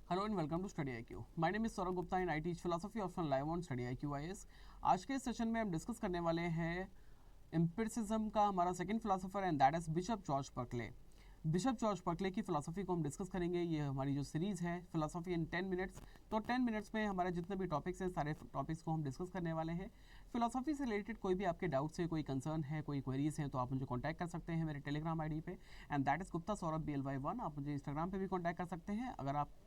Hello and welcome to study IQ। My name is Saurabh Gupta and I teach philosophy of live on study IQ IAS। आज के session में हम discuss करने वाले हैं एम्पिरिसिज्म का हमारा second philosopher and that is bishop George Berkeley. Bishop George Berkeley की फिलोसफी को हम डिस्कस करेंगे। ये हमारी जो सीरीज है फिलोसफी इन 10 मिनट्स, तो 10 मिनट्स में हमारे जितने भी टॉपिक्स हैं सारे टॉपिक्स को हम डिस्कस करने वाले हैं। फिलोसफी से रिलेटेड कोई भी आपके डाउट्स है, कोई कंसर्न है, कोई क्वेरीज हैं, तो आप मुझे कॉन्टैक्ट कर सकते हैं मेरे टेलीग्राम आईडी पे and that is Gupta Saurabh BLY1। आप मुझे इंस्टाग्राम पे भी कॉन्टैक्ट कर सकते हैं। अगर आप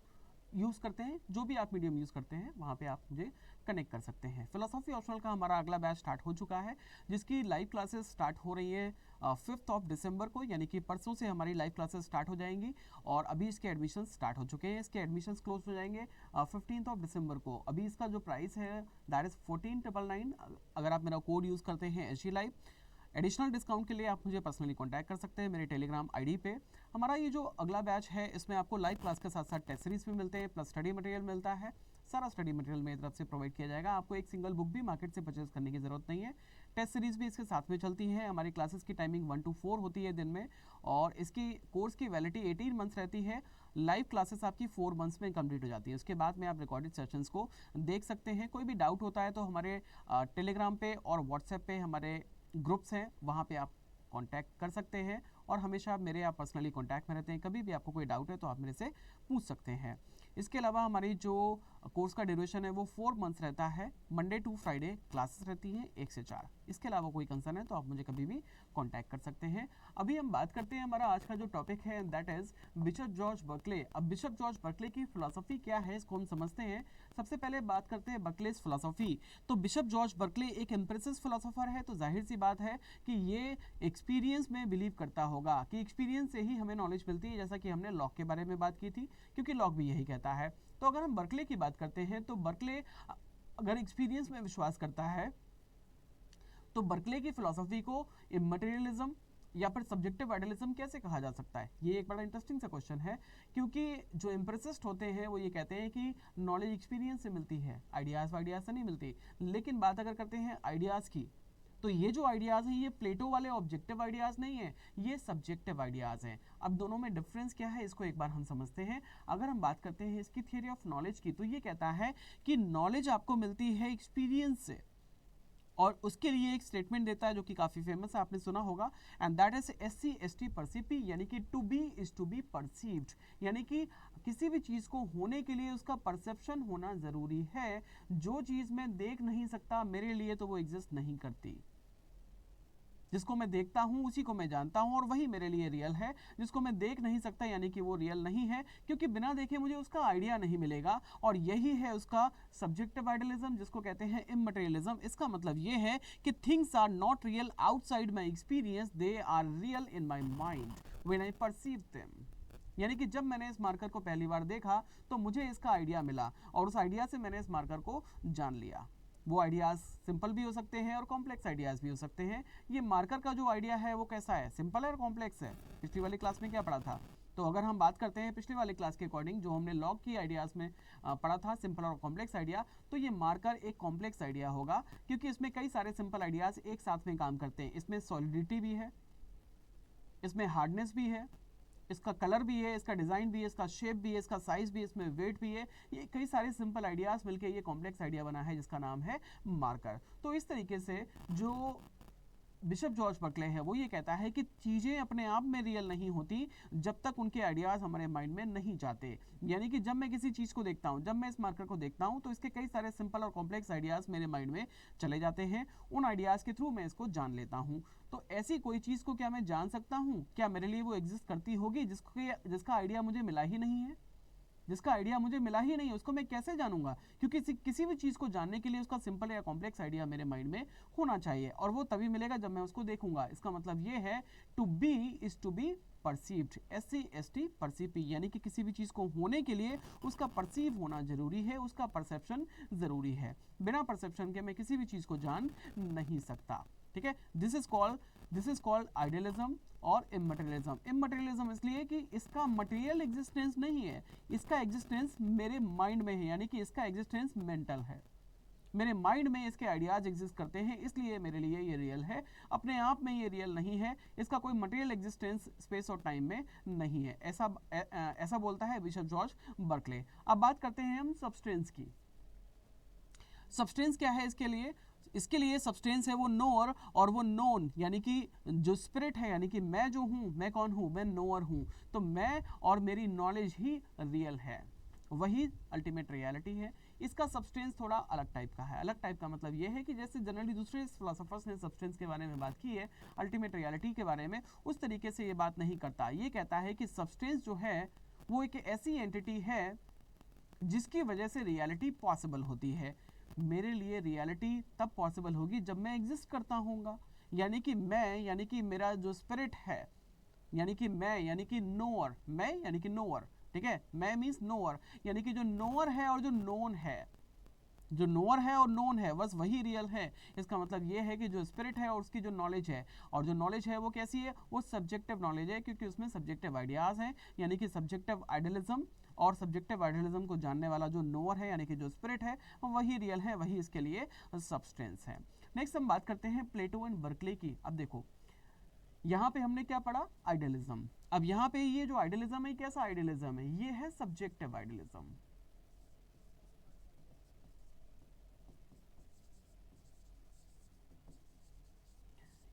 यूज़ करते हैं, जो भी आप मीडियम यूज़ करते हैं वहाँ पे आप मुझे कनेक्ट कर सकते हैं। फिलोसफी ऑप्शनल का हमारा अगला बैच स्टार्ट हो चुका है, जिसकी लाइव क्लासेस स्टार्ट हो रही है 5 दिसंबर को, यानी कि परसों से हमारी लाइव क्लासेस स्टार्ट हो जाएंगी और अभी इसके एडमिशन स्टार्ट हो चुके हैं। इसके एडमिशन्स क्लोज हो जाएंगे 15 दिसंबर को। अभी इसका जो प्राइस है दैट इज़ 14,999। अगर आप मेरा कोड यूज़ करते हैं SG लाइव, एडिशनल डिस्काउंट के लिए आप मुझे पर्सनली कांटेक्ट कर सकते हैं मेरे टेलीग्राम आईडी पे। हमारा ये जो अगला बैच है इसमें आपको लाइव क्लास के साथ साथ टेस्ट सीरीज भी मिलते हैं, प्लस स्टडी मटेरियल मिलता है। सारा स्टडी मटेरियल मेरी तरफ से प्रोवाइड किया जाएगा। आपको एक सिंगल बुक भी मार्केट से परचेज करने की ज़रूरत नहीं है। टेस्ट सीरीज भी इसके साथ में चलती है। हमारी क्लासेस की टाइमिंग 1 to 4 होती है दिन में और इसकी कोर्स की वैलिडिटी 18 मंथ्स रहती है। लाइव क्लासेस आपकी 4 मंथ्स में कंप्लीट हो जाती है। उसके बाद में आप रिकॉर्डेड सेशंस को देख सकते हैं। कोई भी डाउट होता है तो हमारे टेलीग्राम पे और व्हाट्सएप पे हमारे ग्रुप्स हैं, वहाँ पे आप कांटेक्ट कर सकते हैं और हमेशा मेरे आप पर्सनली कांटेक्ट में रहते हैं। कभी भी आपको कोई डाउट है तो आप मेरे से पूछ सकते हैं। इसके अलावा हमारी जो कोर्स का ड्यूरेशन है वो 4 मंथ्स रहता है। मंडे टू फ्राइडे क्लासेस रहती हैं 1 से 4। इसके अलावा कोई कंसर्न है तो आप मुझे कभी भी कांटेक्ट कर सकते हैं। अभी हम बात करते हैं, हमारा आज का जो टॉपिक है that is bishop George Berkeley. अब बिशप जॉर्ज बर्कले की फिलोसफी क्या है इसको हम समझते हैं। सबसे पहले बात करते हैं बर्कलेस फिलोसफी। तो बिशप जॉर्ज बर्कले एक एम्पिरिसिस्ट फिलोसोफर है, तो जाहिर सी बात है कि ये एक्सपीरियंस में बिलीव करता होगा कि एक्सपीरियंस से ही हमें नॉलेज मिलती है, जैसा कि हमने लॉक के बारे में बात की थी, क्योंकि लॉक भी यही कहता है। तो अगर हम बर्कले की बात करते हैं तो बर्कले अगर एक्सपीरियंस में विश्वास करता है तो बर्कले की फिलॉसफी को इमटेरियलिज्म या फिर सब्जेक्टिव आइडियलिज्म कैसे कहा जा सकता है, ये एक बड़ा इंटरेस्टिंग सा क्वेश्चन है। क्योंकि जो एम्पिरिसिस्ट होते हैं वो ये कहते हैं कि नॉलेज एक्सपीरियंस से मिलती है, आइडियाज़ वाइडियाज़ से नहीं मिलती। लेकिन बात अगर करते हैं आइडियाज़ की, तो ये जो आइडियाज़ हैं ये प्लेटो वाले ऑब्जेक्टिव आइडियाज़ नहीं है, ये सब्जेक्टिव आइडियाज़ हैं। अब दोनों में डिफरेंस क्या है इसको एक बार हम समझते हैं। अगर हम बात करते हैं इसकी थियरी ऑफ नॉलेज की, तो ये कहता है कि नॉलेज आपको मिलती है एक्सपीरियंस से, और उसके लिए एक स्टेटमेंट देता है जो कि काफ़ी फेमस है, आपने सुना होगा, एंड दैट इज SC/ST परसिपी, यानी कि to be is to be perceived, यानी कि किसी भी चीज़ को होने के लिए उसका परसेप्शन होना ज़रूरी है। जो चीज़ मैं देख नहीं सकता मेरे लिए तो वो एग्जिस्ट नहीं करती। जिसको मैं देखता हूँ उसी को मैं जानता हूँ और वही मेरे लिए रियल है। जिसको मैं देख नहीं सकता यानी कि वो रियल नहीं है, क्योंकि बिना देखे मुझे उसका आइडिया नहीं मिलेगा। और यही है उसका सब्जेक्टिव आइडियलिज्म, जिसको कहते हैं इमटेरियलिज्म। इसका मतलब ये है कि things are not real outside my experience, they are real in my mind when I perceive them. यानी कि जब मैंने इस मार्कर को पहली बार देखा तो मुझे इसका आइडिया मिला और उस आइडिया से मैंने इस मार्कर को जान लिया। वो आइडियाज़ सिंपल भी हो सकते हैं और कॉम्प्लेक्स आइडियाज़ भी हो सकते हैं। ये मार्कर का जो आइडिया है वो कैसा है, सिंपल है और कॉम्प्लेक्स है। पिछली वाली क्लास में क्या पढ़ा था, तो अगर हम बात करते हैं पिछली वाली क्लास के अकॉर्डिंग जो हमने लॉग की आइडियाज़ में पढ़ा था, सिंपल और कॉम्प्लेक्स आइडिया, तो ये मार्कर एक कॉम्प्लेक्स आइडिया होगा, क्योंकि इसमें कई सारे सिंपल आइडियाज़ एक साथ में काम करते हैं। इसमें सॉलिडिटी भी है, इसमें हार्डनेस भी है, इसका कलर भी है, इसका डिज़ाइन भी है, इसका शेप भी है, इसका साइज़ भी है, इसमें वेट भी है। ये कई सारे सिंपल आइडियाज़ मिलकर ये कॉम्प्लेक्स आइडिया बना है जिसका नाम है मार्कर। तो इस तरीके से जो बिशप जॉर्ज बर्कले है वो ये कहता है कि चीज़ें अपने आप में रियल नहीं होती जब तक उनके आइडियाज़ हमारे माइंड में नहीं जाते। यानी कि जब मैं किसी चीज़ को देखता हूँ, जब मैं इस मार्कर को देखता हूँ, तो इसके कई सारे सिंपल और कॉम्प्लेक्स आइडियाज़ मेरे माइंड में चले जाते हैं। उन आइडियाज़ के थ्रू मैं इसको जान लेता हूँ। तो ऐसी कोई चीज़ को क्या मैं जान सकता हूँ, क्या मेरे लिए वो एग्जिस्ट करती होगी जिसका आइडिया मुझे मिला ही नहीं है? जिसका आइडिया मुझे मिला ही नहीं, उसको मैं कैसे जानूंगा? क्योंकि किसी भी चीज़ को जानने के लिए उसका सिंपल या कॉम्प्लेक्स आइडिया मेरे माइंड में होना चाहिए, और वो तभी मिलेगा जब मैं उसको देखूंगा। इसका मतलब ये है to be is to be perceived, SC/ST परसीपी, यानी कि किसी भी चीज़ को होने के लिए उसका परसीव होना जरूरी है, उसका परसेप्शन ज़रूरी है। बिना परसेप्शन के मैं किसी भी चीज़ को जान नहीं सकता। ठीक है, दिस इज कॉल्ड आइडियलिज्म और इमटेरियलिज्म। इमटेरियलिज्म इसलिए कि इसका मटेरियल एग्जिस्टेंस नहीं है, इसका एग्जिस्टेंस मेरे माइंड में है, यानी कि इसका एग्जिस्टेंस मेंटल है। मेरे माइंड में इसके आइडियाज एग्जिस्ट करते हैं, इसलिए मेरे लिए ये रियल है, अपने आप में ये रियल नहीं है, इसका कोई मटेरियल एग्जिस्टेंस स्पेस और टाइम में नहीं है। ऐसा बोलता है बिशप जॉर्ज बर्कले। अब बात करते हैं हम सब्सटेंस की। सब्सटेंस क्या है इसके लिए? इसके लिए सब्सटेंस है वो नोअर और वो नोन, यानी कि जो स्पिरिट है, यानी कि मैं जो हूं, मैं कौन हूं? मैं नोअर हूं। तो मैं और मेरी नॉलेज ही रियल है, वही अल्टीमेट रियलिटी है। इसका सब्सटेंस थोड़ा अलग टाइप का है। अलग टाइप का मतलब ये है कि जैसे जनरली दूसरे फिलोसोफर्स ने सब्सटेंस के बारे में बात की है, अल्टीमेट रियलिटी के बारे में, उस तरीके से ये बात नहीं करता। ये कहता है कि सब्सटेंस जो है वो एक ऐसी एंटिटी है जिसकी वजह से रियलिटी पॉसिबल होती है। मेरे लिए रियलिटी तब पॉसिबल होगी जब मैं एग्जिस्ट करता हूँगा, यानी कि मैं, यानी कि मेरा जो स्पिरिट है, यानी कि मैं, यानी कि नोअर, मैं यानी कि नोअर, ठीक है, मैं मीन्स नोअर, यानी कि जो नोअर है और जो नोन है, जो नोअर है और नोन है, बस वही रियल है। इसका मतलब ये है कि जो स्पिरिट है और उसकी जो नॉलेज है, और जो नॉलेज है वो कैसी है? वो सब्जेक्टिव नॉलेज है, क्योंकि उसमें सब्जेक्टिव आइडियाज हैं, यानी कि सब्जेक्टिव आइडियलिज्म, और सब्जेक्टिव आइडियलिज्म को जानने वाला जो नोअर है, यानी कि जो स्पिरिट है, वही रियल है, वही इसके लिए सब्सटेंस है। नेक्स्ट हम बात करते हैं प्लेटो एंड बर्कले की। अब देखो यहाँ पे हमने क्या पढ़ा? आइडियलिज्म। अब यहाँ पे ये जो आइडियलिज्म है, कैसा आइडियलिज्म है? ये है सब्जेक्टिव आइडियलिज्म।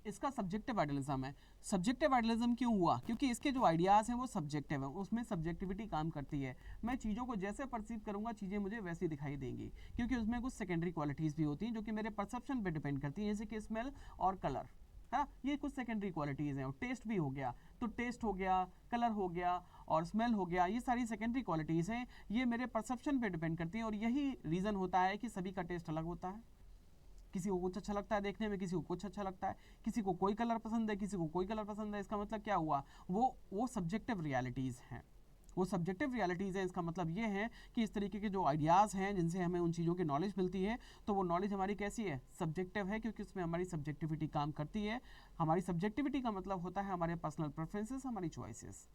इसका सब्जेक्टिव आइडियलिज्म है। सब्जेक्टिव आइडियलिज्म क्यों हुआ? क्योंकि इसके जो आइडियाज हैं वो सब्जेक्टिव है, उसमें सब्जेक्टिविटी काम करती है। मैं चीज़ों को जैसे परसीव करूंगा, चीज़ें मुझे वैसी दिखाई देंगी, क्योंकि उसमें कुछ सेकेंडरी क्वालिटीज़ भी होती हैं जो कि मेरे परसेप्शन पे डिपेंड करती हैं, जैसे कि स्मेल और कलर, है, ये कुछ सेकेंडरी क्वालिटीज़ हैं। और टेस्ट भी हो गया, तो टेस्ट हो गया, कलर हो गया और स्मेल हो गया, ये सारी सेकेंडरी क्वालिटीज़ हैं, ये मेरे परसेप्शन पे डिपेंड करती हैं। और यही रीज़न होता है कि सभी का टेस्ट अलग होता है। किसी को कुछ अच्छा लगता है देखने में, किसी को कुछ अच्छा लगता है, किसी को कोई कलर पसंद है, किसी को कोई कलर पसंद है। इसका मतलब क्या हुआ? वो सब्जेक्टिव रियलिटीज़ हैं, वो सब्जेक्टिव रियलिटीज़ हैं। इसका मतलब ये है कि इस तरीके के जो आइडियाज़ हैं जिनसे हमें उन चीज़ों की नॉलेज मिलती है, तो वो नॉलेज हमारी कैसी है? सब्जेक्टिव है, क्योंकि उसमें हमारी सब्जेक्टिविटी काम करती है। हमारी सब्जेक्टिविटी का मतलब होता है हमारे पर्सनल प्रेफरेंसेस, हमारी चॉइसेस।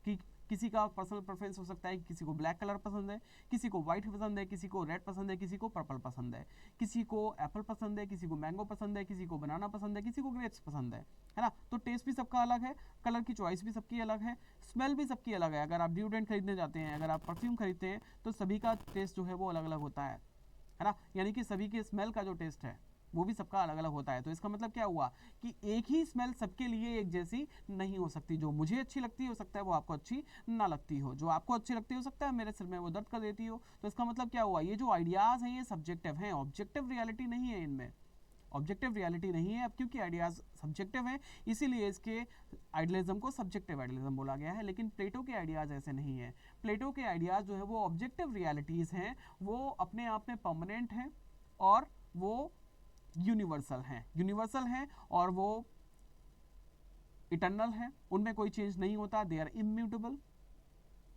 कि किसी का पर्सनल प्रेफरेंस हो सकता है कि किसी को ब्लैक कलर पसंद है, किसी को व्हाइट पसंद है, किसी को रेड पसंद है, किसी को पर्पल पसंद है, किसी को एप्पल पसंद है, किसी को मैंगो पसंद है, किसी को बनाना पसंद है, किसी को ग्रेप्स पसंद है ना। तो टेस्ट भी सबका अलग है, कलर की चॉइस भी सबकी अलग है, स्मेल भी सबकी अलग है। अगर आप डिओड्रेंट खरीदने जाते हैं, अगर आप परफ्यूम खरीदते हैं, तो सभी का टेस्ट जो है वो अलग अलग होता है ना, यानी कि सभी के स्मेल का जो टेस्ट है वो भी सबका अलग अलग होता है। तो इसका मतलब क्या हुआ कि एक ही स्मेल सबके लिए एक जैसी नहीं हो सकती। जो मुझे अच्छी लगती हो सकता है वो आपको अच्छी ना लगती हो, जो आपको अच्छी लगती हो सकता है मेरे सिर में वो दर्द कर देती हो। तो इसका मतलब क्या हुआ? ये जो आइडियाज़ हैं ये सब्जेक्टिव हैं, ऑब्जेक्टिव रियलिटी नहीं है इनमें, ऑब्जेक्टिव रियलिटी नहीं है। अब क्योंकि आइडियाज सब्जेक्टिव हैं, इसीलिए इसके आइडियलिज्म को सब्जेक्टिव आइडियलिज्म बोला गया है। लेकिन प्लेटो के आइडियाज ऐसे नहीं है। प्लेटो के आइडियाज जो है वो ऑब्जेक्टिव रियलिटीज़ हैं, वो अपने आप में परमानेंट हैं और वो यूनिवर्सल हैं और वो इटर्नल हैं, उनमें कोई चेंज नहीं होता। दे आर इम्यूटेबल,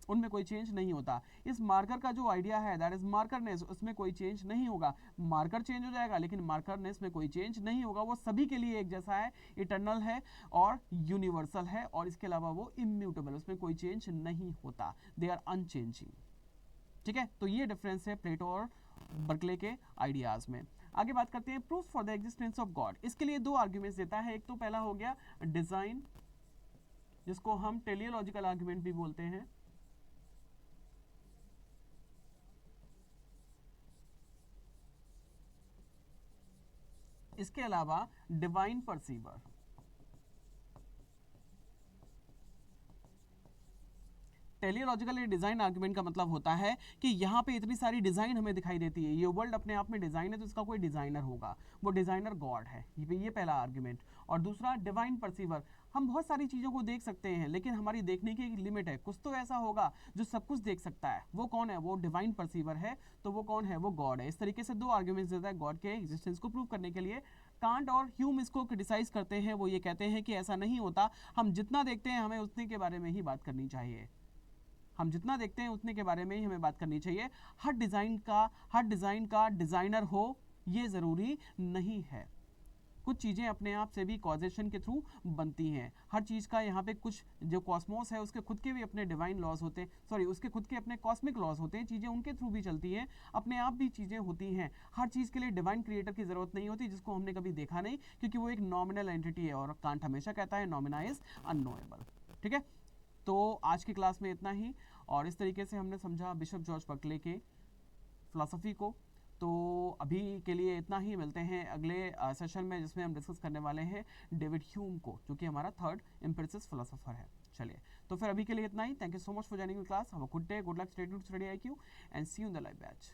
उनमें कोई चेंज नहीं होता। इस मार्कर का जो आइडिया है दैट इज मार्करनेस, उसमें कोई चेंज नहीं होगा। मार्कर चेंज हो जाएगा लेकिन मार्करनेस में कोई चेंज नहीं होगा। वो सभी के लिए एक जैसा है, इटर्नल है और यूनिवर्सल है, और इसके अलावा वो इम्यूटेबल, उसमें कोई चेंज नहीं होता। They are unchanging. ठीक है, तो ये डिफरेंस है प्लेटो और बर्कले के आइडियाज में। आगे बात करते हैं proof for the existence of God. इसके लिए दो आर्ग्यूमेंट्स देता है। एक तो पहला हो गया डिजाइन, जिसको हम टेलियोलॉजिकल आर्ग्यूमेंट भी बोलते हैं। इसके अलावा divine perceiver. Teleological design argument का मतलब होता है कि यहाँ पे इतनी सारी डिजाइन हमें दिखाई देती है, ये वर्ल्ड अपने आप में डिजाइन है, तो इसका कोई डिजाइनर होगा, वो डिजाइनर गॉड है। ये पहला आर्गुमेंट। और दूसरा डिवाइन परसीवर, हम बहुत सारी चीज़ों को देख सकते हैं लेकिन हमारी देखने की एक लिमिट है। कुछ तो ऐसा होगा जो सब कुछ देख सकता है, वो कौन है? वो डिवाइन परसीवर है। तो वो कौन है? वो गॉड है। इस तरीके से दो आर्ग्यूमेंट्स देता है गॉड के एग्जिस्टेंस को प्रूव करने के लिए। कांट और ह्यूम इसको क्रिटिसाइज करते हैं। वो ये कहते हैं कि ऐसा नहीं होता, हम जितना देखते हैं हमें उतने के बारे में ही बात करनी चाहिए, हम जितना देखते हैं उतने के बारे में ही हमें बात करनी चाहिए। हर डिज़ाइन का डिज़ाइनर हो ये ज़रूरी नहीं है। कुछ चीज़ें अपने आप से भी कॉजेशन के थ्रू बनती हैं। हर चीज़ का यहाँ पे कुछ जो कॉस्मोस है उसके खुद के भी अपने डिवाइन लॉज होते हैं, सॉरी उसके खुद के अपने कॉस्मिक लॉज होते हैं, चीज़ें उनके थ्रू भी चलती हैं, अपने आप भी चीज़ें होती हैं। हर चीज़ के लिए डिवाइन क्रिएटर की ज़रूरत नहीं होती जिसको हमने कभी देखा नहीं, क्योंकि वो एक नॉमिनल एंटिटी है और कांट हमेशा कहता है नॉमिना इज अननोएबल। ठीक है, तो आज की क्लास में इतना ही, और इस तरीके से हमने समझा बिशप जॉर्ज बर्कले के फिलॉसफी को। तो अभी के लिए इतना ही, मिलते हैं अगले सेशन में जिसमें हम डिस्कस करने वाले हैं डेविड ह्यूम को, जो कि हमारा थर्ड एम्पिरिसिस्ट फिलोसोफर है। चलिए, तो फिर अभी के लिए इतना ही। Thank you so much for joining the class. Have a good day, good luck, stay tuned to study IQ and see you in the live batch.